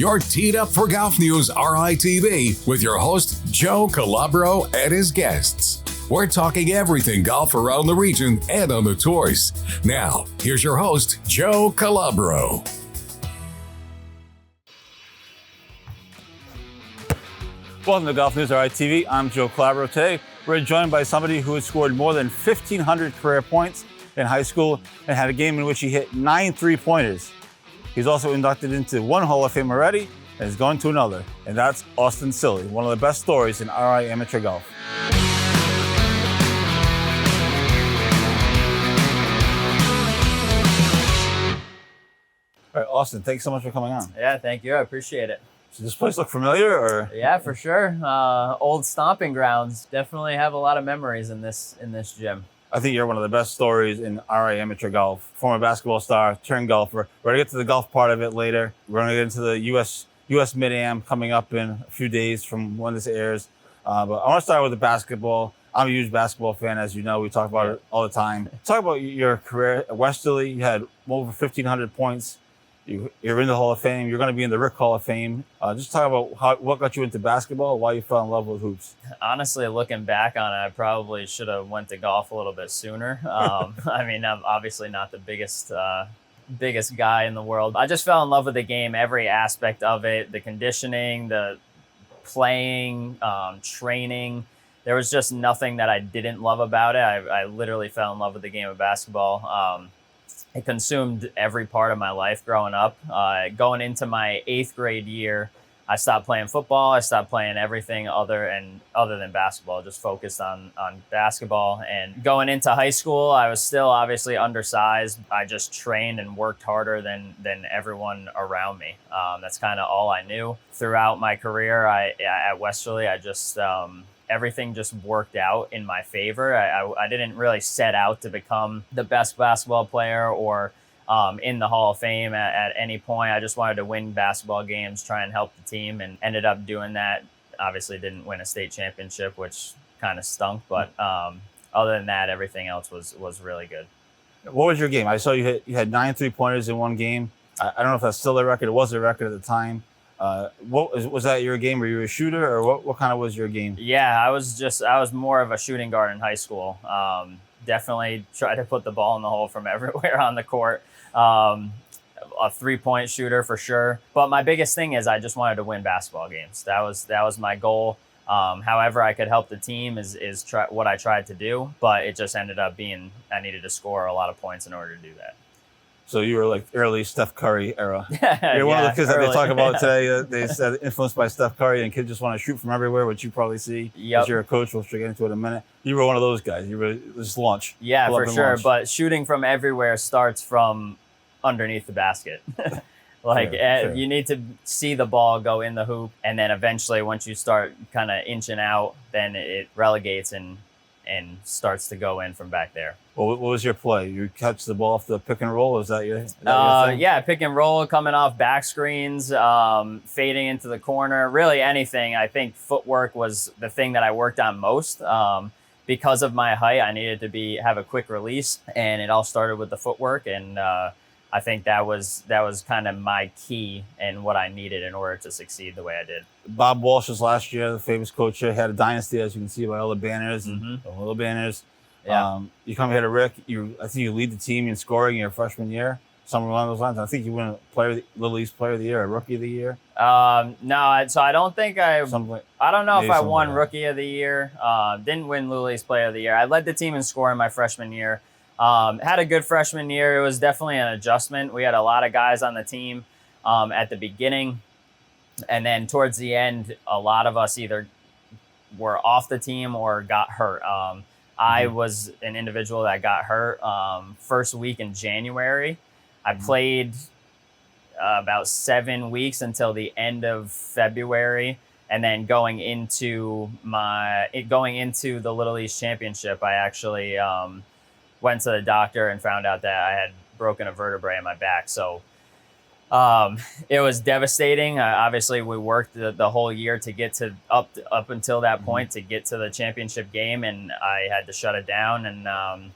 You're teed up for Golf News RI TV with your host, Joe Calabro, and his guests. We're talking everything golf around the region and on the tours. Now, here's your host, Joe Calabro. Welcome to GolfNewsRI TV. I'm Joe Calabro. Today, we're joined by somebody who has scored more than 1,500 career points in high school and had a game in which he hit 9 3-pointers. He's also inducted into one Hall of Fame already and is going to another, and that's Austin Cilley, one of the best stories in RI amateur golf. All right, Austin, thanks so much for coming on. Yeah, thank you. I appreciate it. Does this place look familiar, or? Yeah, for sure. Old stomping grounds. Definitely have a lot of memories in this gym. I think you're one of the best stories in RI amateur golf. Former basketball star, turned golfer. We're gonna get to the golf part of it later. We're gonna get into the US Mid-Am coming up in a few days from when this airs. But I want to start with the basketball. I'm a huge basketball fan, as you know. We talk about it all the time. Talk about your career at Westerly. You had over 1,500 points. You're in the Hall of Fame. You're going to be in the Rick Hall of Fame. Just talk about what got you into basketball, why you fell in love with hoops. Honestly, looking back on it, I probably should have went to golf a little bit sooner. I mean, I'm obviously not the biggest guy in the world. I just fell in love with the game, every aspect of it, the conditioning, the playing, training. There was just nothing that I didn't love about it. I literally fell in love with the game of basketball. It consumed every part of my life growing up. Going into my 8th grade year, I stopped playing football. I stopped playing everything other than basketball, just focused on basketball. And going into high school, I was still obviously undersized. I just trained and worked harder than everyone around me. That's kind of all I knew. Throughout my career at Westerly, I just everything just worked out in my favor. I didn't really set out to become the best basketball player or in the Hall of Fame at any point. I just wanted to win basketball games, try and help the team, and ended up doing that. Obviously didn't win a state championship, which kind of stunk, but other than that, everything else was really good. What was your game? I saw you had 9 3-pointers in one game. I don't know if that's still a record. It was a record at the time. Was that your game? Were you a shooter, or what kind of was your game? Yeah, I was more of a shooting guard in high school. Definitely tried to put the ball in the hole from everywhere on the court. A 3-point shooter for sure. But my biggest thing is I just wanted to win basketball games. That was my goal. However I could help the team is what I tried to do, but it just ended up being I needed to score a lot of points in order to do that. So you were like early Steph Curry era. You're one of the kids that they talk about today. They said influenced by Steph Curry, and kids just want to shoot from everywhere, which you probably see as you're a coach. We'll get into it in a minute. You were one of those guys. You were just launch. Yeah, for sure. Launch. But shooting from everywhere starts from underneath the basket. Fair. You need to see the ball go in the hoop, and then eventually once you start kind of inching out, then it relegates and starts to go in from back there. Well, what was your play? You catch the ball off the pick and roll? Is that your thing? Yeah, pick and roll, coming off back screens, fading into the corner, really anything. I think footwork was the thing that I worked on most. Because of my height, I needed to have a quick release, and it all started with the footwork. And I think that was kind of my key and what I needed in order to succeed the way I did. Bob Walsh was last year, the famous coach here, had a dynasty, as you can see by all the banners and the little banners. Yeah. You come here to Rick. I think you lead the team in scoring your freshman year, somewhere along those lines. I think you win Little East Player of the Year, or Rookie of the Year. No, so I don't think I don't know if I won Rookie of the Year. Didn't win Little East Player of the Year. I led the team in scoring my freshman year. Had a good freshman year. It was definitely an adjustment. We had a lot of guys on the team at the beginning, and then towards the end, a lot of us either were off the team or got hurt. I was an individual that got hurt first week in January. I played about 7 weeks until the end of February. And then going into the Little East Championship, I actually went to the doctor and found out that I had broken a vertebrae in my back. So it was devastating. Obviously, we worked the whole year to get to up until that point to get to the championship game, and I had to shut it down. And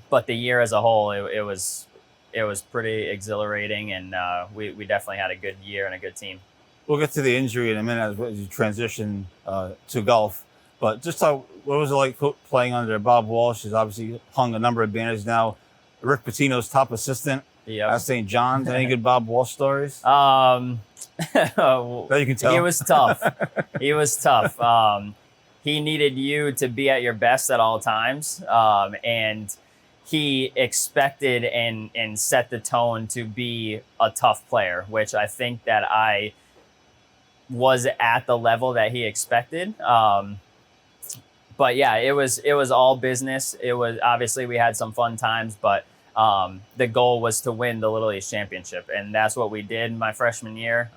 but the year as a whole, it was it was pretty exhilarating, and we definitely had a good year and a good team. We'll get to the injury in a minute as you transition to golf. But just talk, what was it like playing under Bob Walsh? He's obviously hung a number of banners now. Rick Pitino's top assistant at St. John's. Any good Bob Walsh stories? That you can tell. He was tough. He was tough. He needed you to be at your best at all times. And he expected and set the tone to be a tough player, which I think that I was at the level that he expected. But yeah, it was all business. It was, obviously we had some fun times, but the goal was to win the Little East Championship, and that's what we did my freshman year.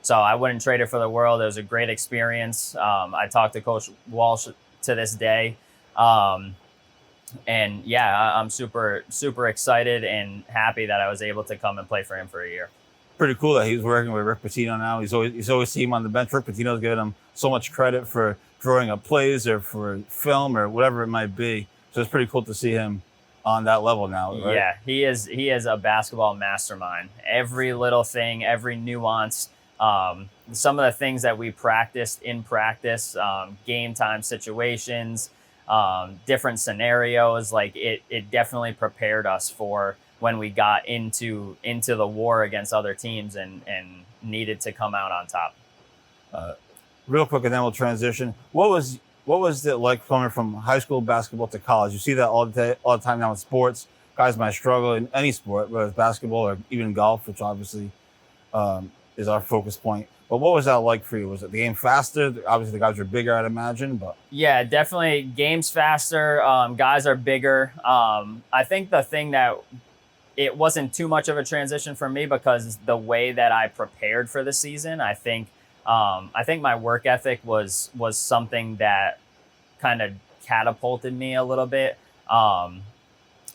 So I wouldn't trade it for the world. It was a great experience. I talked to Coach Walsh to this day. And yeah, I'm super, super excited and happy that I was able to come and play for him for a year. Pretty cool that he's working with Rick Pitino now. He's always seen him on the bench. Rick Pitino's giving him so much credit for drawing up plays or for film or whatever it might be. So it's pretty cool to see him on that level now, right? Yeah, he is a basketball mastermind. Every little thing, every nuance, some of the things that we practiced in practice, game time situations, different scenarios, like it definitely prepared us for when we got into the war against other teams and needed to come out on top. Real quick, and then we'll transition. What was it like coming from high school basketball to college? You see that all the time now in sports. Guys might struggle in any sport, whether it's basketball or even golf, which obviously is our focus point. But what was that like for you? Was it the game faster? Obviously, the guys were bigger, I'd imagine. But yeah, definitely games faster. Guys are bigger. I think the thing that it wasn't too much of a transition for me because the way that I prepared for the season, I think my work ethic was something that kind of catapulted me a little bit.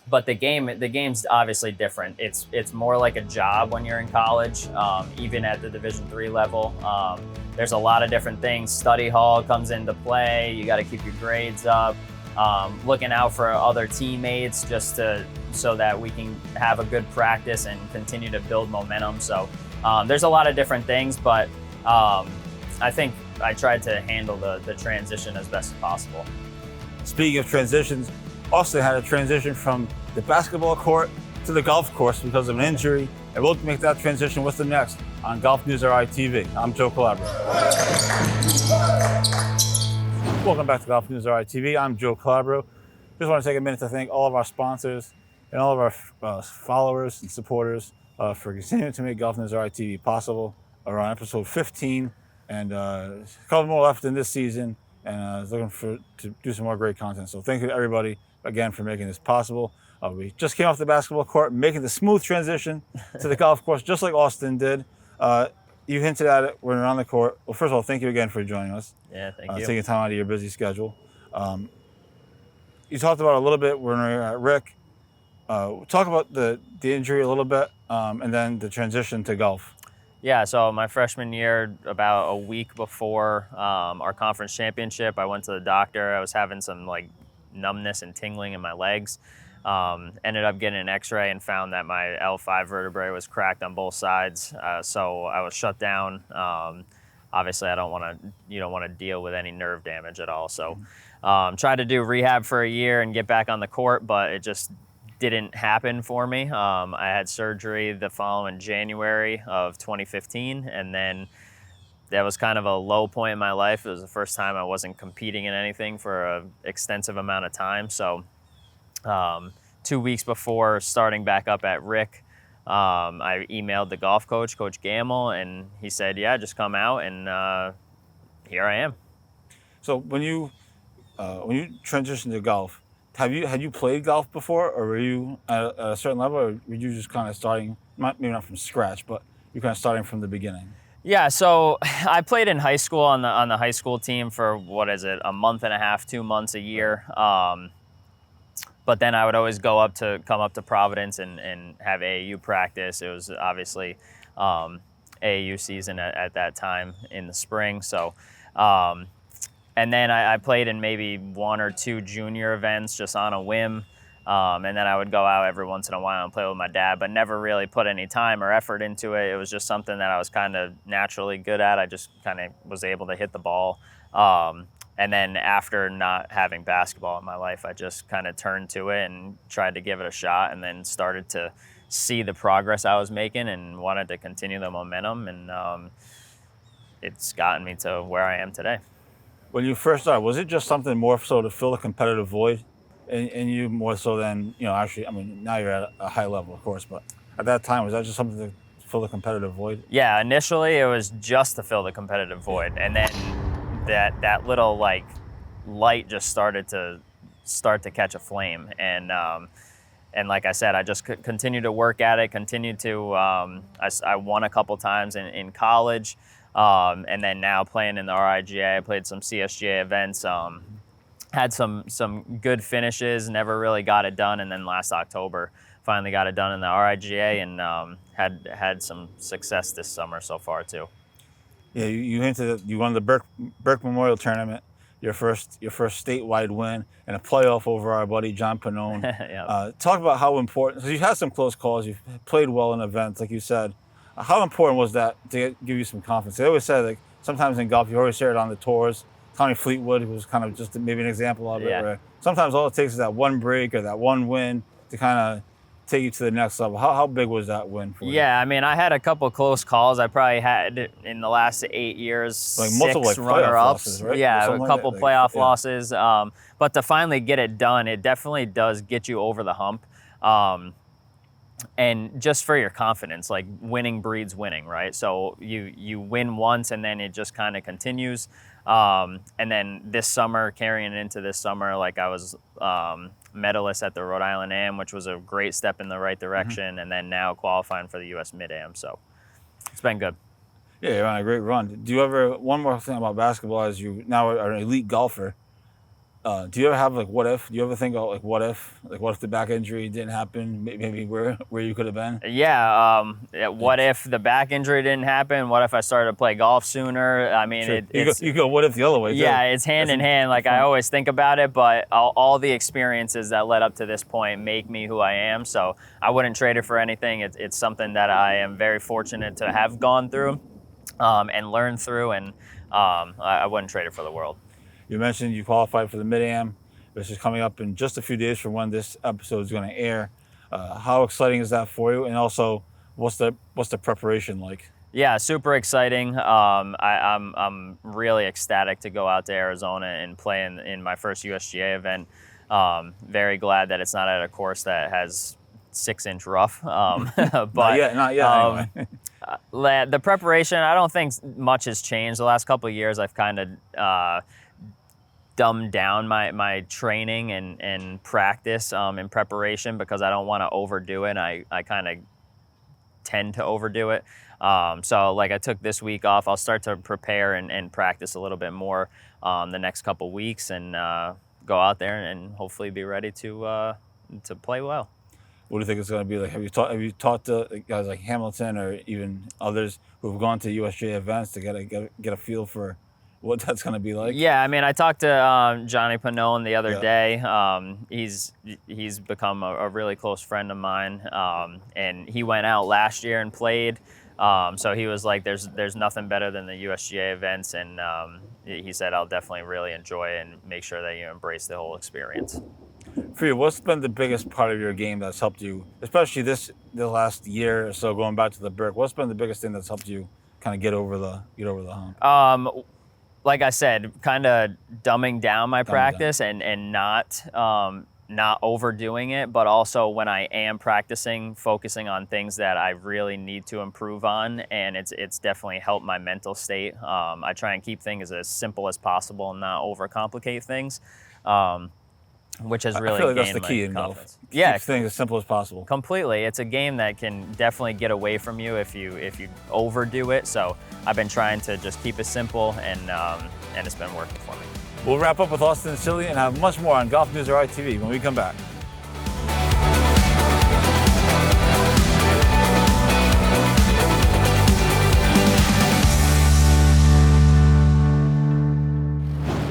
But the game's obviously different. It's more like a job when you're in college, even at the Division III level. There's a lot of different things. Study hall comes into play. You got to keep your grades up. Looking out for other teammates so that we can have a good practice and continue to build momentum. So there's a lot of different things, but I think I tried to handle the transition as best as possible. Speaking of transitions, Austin had a transition from the basketball court to the golf course because of an injury, and we'll make that transition with the next on GolfNewsRI TV. I'm Joe Calabro. Welcome back to GolfNewsRI TV. I'm Joe Calabro. Just want to take a minute to thank all of our sponsors and all of our followers and supporters for continuing to make GolfNewsRI TV possible. We're on episode 15, and a couple more left in this season, and looking to do some more great content. So thank you to everybody again for making this possible. We just came off the basketball court, making the smooth transition to the golf course, just like Austin did. You hinted at it when we were on the court. Well, first of all, thank you again for joining us. Yeah, thank you. Taking time out of your busy schedule. You talked about it a little bit when we were at Rick. Talk about the injury a little bit, and then the transition to golf. Yeah, so my freshman year, about a week before our conference championship, I went to the doctor. I was having some numbness and tingling in my legs. Ended up getting an x-ray and found that my L5 vertebrae was cracked on both sides. So I was shut down. Obviously you don't want to deal with any nerve damage at all. So tried to do rehab for a year and get back on the court, but it just didn't happen for me. I had surgery the following January of 2015, and then that was kind of a low point in my life. It was the first time I wasn't competing in anything for an extensive amount of time. So 2 weeks before starting back up at Rick, I emailed the golf coach, Coach Gamble, and he said, yeah, just come out, and here I am. So when you transitioned to golf, had you played golf before, or were you at a certain level, or were you just kind of starting, maybe not from scratch, but you're kind of starting from the beginning? Yeah, so I played in high school on the high school team for, a month and a half, 2 months a year. But then I would always come up to Providence and have AAU practice. It was obviously AAU season at that time in the spring. So, and then I played in maybe 1 or 2 junior events just on a whim. And then I would go out every once in a while and play with my dad, but never really put any time or effort into it. It was just something that I was kind of naturally good at. I just kind of was able to hit the ball. And then after not having basketball in my life, I just kind of turned to it and tried to give it a shot, and then started to see the progress I was making and wanted to continue the momentum. And it's gotten me to where I am today. When you first started, was it just something more so to fill a competitive void in you, more so than, actually, I mean, now you're at a high level, of course, but at that time, was that just something to fill the competitive void? Yeah, initially it was just to fill the competitive void. And then that little like light just started to catch a flame. And like I said, I just continued to work at it, continued to, I won a couple times in college. And then now playing in the RIGA, I played some CSGA events, had some good finishes, never really got it done. And then last October, finally got it done in the RIGA, and had some success this summer so far too. Yeah, you won the Burke Memorial Tournament, your first statewide win, and a playoff over our buddy John Pannone. Yep. Talk about how important, because you've had some close calls, you've played well in events, like you said. How important was that to give you some confidence? They always say, like, sometimes in golf, you always hear it on the tours. Tommy Fleetwood was kind of just maybe an example of it. Yeah. Where sometimes all it takes is that one break or that one win to kind of take you to the next level. How big was that win for you? Yeah, I mean, I had a couple close calls. I probably had in the last 8 years, like multiple, six like, runner-ups. Losses, right? Yeah, a couple like playoff losses. But to finally get it done, it definitely does get you over the hump. And just for your confidence, like winning breeds winning, right? So you win once, and then it just kind of continues. And then this summer, carrying it into this summer, like I was medalist at the Rhode Island Am, which was a great step in the right direction. Mm-hmm. And then now qualifying for the U.S. Mid-Am. So it's been good. Yeah, you're on a great run. Do you ever, one more thing about basketball, as you now are an elite golfer, do you ever have, like, what if? Do you ever think about, like, what if? Like, what if the back injury didn't happen? Maybe where you could have been? Yeah. What if the back injury didn't happen? What if I started to play golf sooner? I mean, sure. You go what if the other way, too. Yeah, it's hand in hand. Like, I always think about it, but all the experiences that led up to this point make me who I am. So I wouldn't trade it for anything. It's something that I am very fortunate to have gone through and learned through, and I wouldn't trade it for the world. You mentioned you qualified for the Mid-Am, which is coming up in just a few days from when this episode is going to air. How exciting is that for you? And also, what's the preparation like? Yeah, super exciting. I'm really ecstatic to go out to Arizona and play in my first USGA event. Very glad that it's not at a course that has 6-inch rough. But not yet. Anyway. The preparation, I don't think much has changed. The last couple of years, I've kind of dumbed down my training and practice in preparation, because I don't want to overdo it. I kind of tend to overdo it. So like I took this week off. I'll start to prepare and practice a little bit more the next couple weeks, and go out there and hopefully be ready to play well. What do you think it's going to be like? Have you talked to guys like Hamilton or even others who have gone to USGA events to get a feel for what that's going to be like? Yeah, I mean, I talked to Johnny Pannone the other day. He's become a really close friend of mine, and he went out last year and played. So he was like, "There's nothing better than the USGA events," and he said, "I'll definitely really enjoy it and make sure that you embrace the whole experience." For you, what's been the biggest part of your game that's helped you, especially the last year or so, going back to the Burke? What's been the biggest thing that's helped you kind of get over the hump? Like I said, kind of dumbing down my practice and not overdoing it, but also when I am practicing, focusing on things that I really need to improve on, and it's definitely helped my mental state. I try and keep things as simple as possible and not overcomplicate things, which has really I feel like gained that's the key in confidence. golf. Yeah, keep things as simple as possible. Completely. It's a game that can definitely get away from you if you overdo it. So I've been trying to just keep it simple, and it's been working for me. We'll wrap up with Austin Cilley and have much more on GolfNewsRI TV when we come back.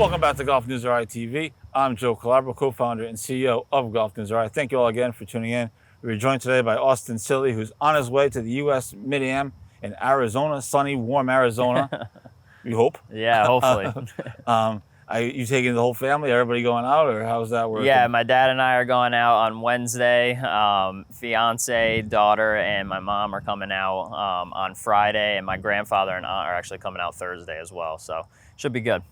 Welcome back to GolfNewsRI TV. I'm Joe Calabro, co-founder and CEO of GolfNewsRI. Thank you all again for tuning in. We're joined today by Austin Cilley, who's on his way to the U.S. Mid-Am in Arizona, sunny, warm Arizona. We hope. Yeah, hopefully. You taking the whole family? Everybody going out, or how's that working? Yeah, my dad and I are going out on Wednesday. Fiance, daughter, and my mom are coming out on Friday, and my grandfather and aunt are actually coming out Thursday as well. So should be good.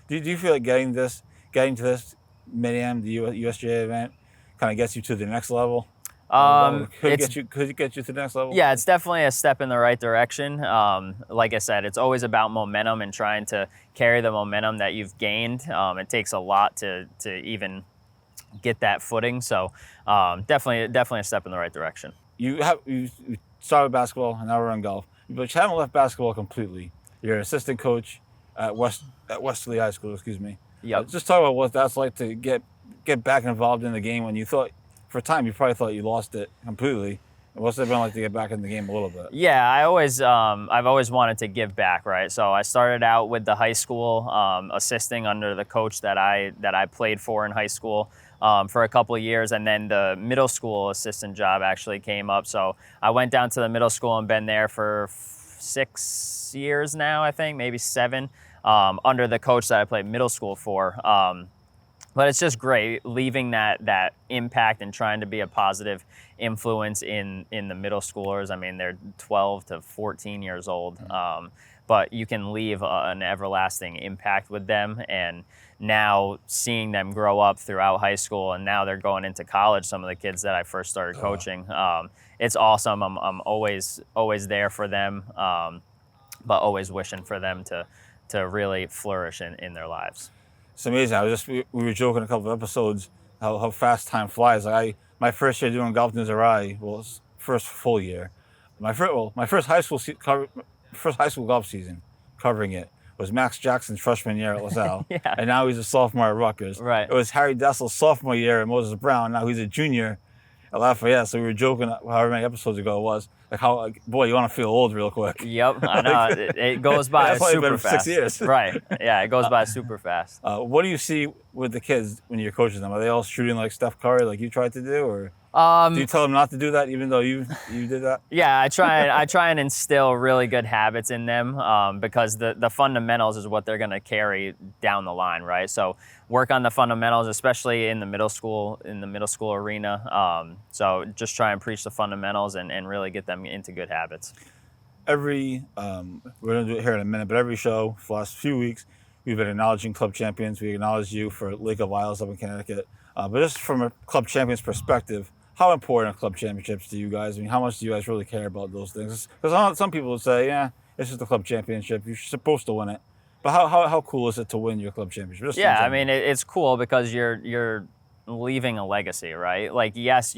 Do you feel like getting to this Mid-Am, the USGA event, kind of gets you to the next level? Could it get you to the next level? Yeah, it's definitely a step in the right direction. Like I said, it's always about momentum and trying to carry the momentum that you've gained. It takes a lot to even get that footing. So definitely a step in the right direction. You started basketball and now we're on golf, but you haven't left basketball completely. You're an assistant coach at Westerly High School. Excuse me. Yeah. Just talk about what that's like to get back involved in the game when you thought. For a time, you probably thought you lost it completely. What's it been like to get back in the game a little bit? Yeah, I've always wanted to give back, right? So I started out with the high school, assisting under the coach that I played for in high school for a couple of years, and then the middle school assistant job actually came up. So I went down to the middle school and been there for 6 years now, I think, maybe 7, under the coach that I played middle school for. But it's just great leaving that impact and trying to be a positive influence in the middle schoolers. I mean, they're 12 to 14 years old, but you can leave an everlasting impact with them. And now seeing them grow up throughout high school, and now they're going into college, some of the kids that I first started coaching, it's awesome. I'm always there for them, but always wishing for them to really flourish in their lives. It's amazing. We were joking a couple of episodes how fast time flies. Like my first year doing GolfNewsRI, was first full year. My first high school golf season covering it was Max Jackson's freshman year at LaSalle, Yeah. And now he's a sophomore at Rutgers. Right. It was Harry Dessel's sophomore year at Moses Brown. Now he's a junior at Lafayette. So we were joking however many episodes ago it was. Like boy, you want to feel old real quick. Yep, I know. It goes by That's super been fast. 6 years. Right. Yeah, it goes by super fast. What do you see with the kids when you're coaching them? Are they all shooting like Steph Curry, like you tried to do, or do you tell them not to do that, even though you did that? Yeah, I try and instill really good habits in them because the fundamentals is what they're going to carry down the line, right? So work on the fundamentals, especially in the middle school arena. So just try and preach the fundamentals and really get them into good habits. We're going to do it here in a minute, but every show for the last few weeks, we've been acknowledging club champions. We acknowledge you for Lake of Isles up in Connecticut. But just from a club champions perspective, how important are club championships to you guys? I mean, how much do you guys really care about those things? Because some people would say, yeah, it's just a club championship. You're supposed to win it. But how cool is it to win your club championship? Yeah, I mean, it's cool because you're leaving a legacy, right? Like, yes,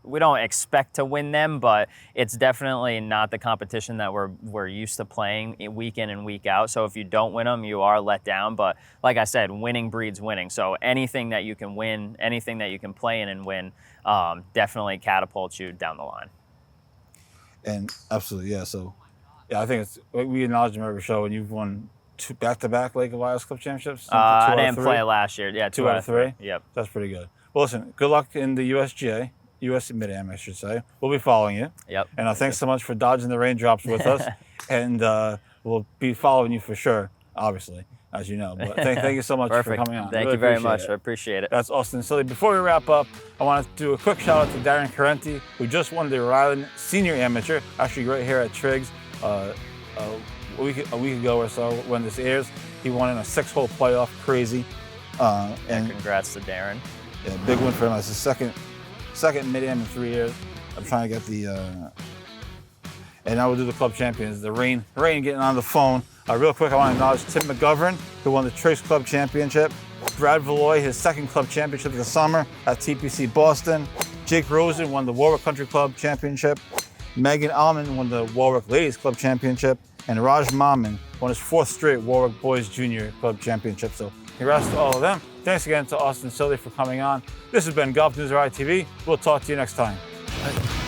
we don't expect to win them, but it's definitely not the competition that we're used to playing week in and week out. So if you don't win them, you are let down. But like I said, winning breeds winning. So anything that you can win, anything that you can play in and win, definitely catapults you down the line. And absolutely, yeah. So yeah, I think we acknowledge them every show, and you've won 2 back-to-back Lake of Isles Club championships. I didn't play last year. Yeah, 2 out of 3. Yep, that's pretty good. Well, listen, good luck in the USGA. U.S. Mid-Am, I should say. We'll be following you. Yep. And thanks so much for dodging the raindrops with us. And we'll be following you for sure, obviously, as you know. But thank you so much for coming on. Thank you very much. I appreciate it. That's Austin Cilley. Before we wrap up, I want to do a quick shout out to Darren Carenti, who just won the Rhode Island Senior Amateur, actually right here at Triggs a week ago or so when this airs. He won in a 6-hole playoff, crazy. And congrats to Darren. Yeah, big win for him. That's his second Mid-Am in 3 years. I'm trying to get and now we'll do the club champions. The rain getting on the phone. Real quick, I want to acknowledge Tim McGovern, who won the Triggs Club Championship. Brad Valoy, his second club championship of the summer at TPC Boston. Jake Rosen won the Warwick Country Club Championship. Megan Allman won the Warwick Ladies Club Championship. And Raj Maman won his 4th straight Warwick Boys Junior Club Championship. So congrats to all of them. Thanks again to Austin Cilley for coming on. This has been GolfNewsRI TV. We'll talk to you next time. Bye.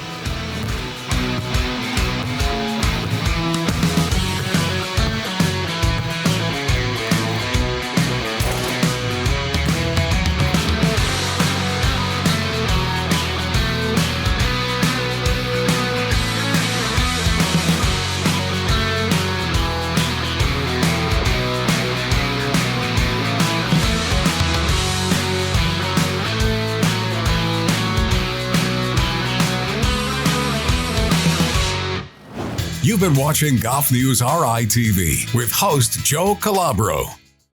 You've been watching Golf News RI TV with host Joe Calabro.